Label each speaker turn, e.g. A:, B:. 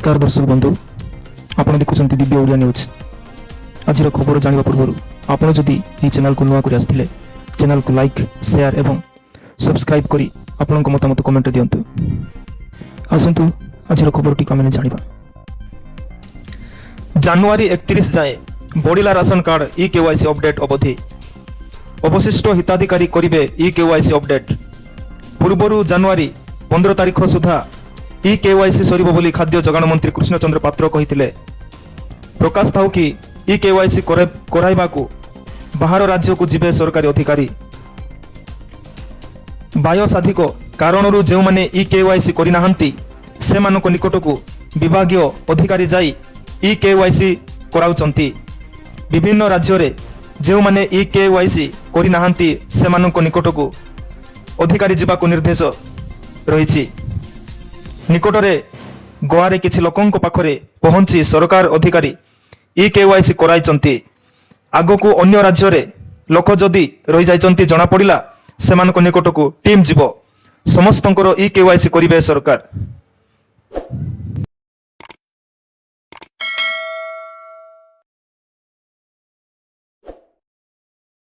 A: नमस्कार दर्शक बंधु आपण देखुं दिव्य ओडिया न्यूज। आज खबर जाना पूर्व आपण जदि यह चैनल को नुआ कर आसथिले चैनल को लाइक शेयर एवं सब्सक्राइब करी आपण मतामत कमेंट दियंतु। आसंतु आज खबर टी आम जानिबा। जनवरी 31 जाए बढ़िला राशन कार्ड ई केवाईसी अपडेट अवधि। अवशिष्ट हिताधिकारी करिवे ई केवाईसी अपडेट। पूर्व जनवरी 15 तारिख सुधा ई केवाईसी सरिबो बोली खाद्य जोगाण मंत्री कृष्णचंद्र पात्र कहिथिले। प्रकाश थाउ कि ई केवाईसी कराइबाकू बाहर राज्य को जिबे सरकारी अधिकारी। बायोसाधिक कारणरू जो माने ई केवाईसी करिनाहांती सेमानक निकटकू विभागीय अधिकारी जाई ई केवाईसी कराउचंती। विभिन्न राज्य रे जो माने ई केवाईसी करिनाहांती सेमानक निकटकू अधिकारी जिबाकू निर्देश रहिछि। निकटरे गोआरे किछि लोकंक पाखरे पहुंची सरकार अधिकारी ई केवाईसी कराइचंती। आगकू अन्य राज्य रे लोक जदि रहि जाइचंती जणा पड़िला सेमानक निकटकू टीम जिवो समस्तंकर ई केवाईसी करिवे सरकार।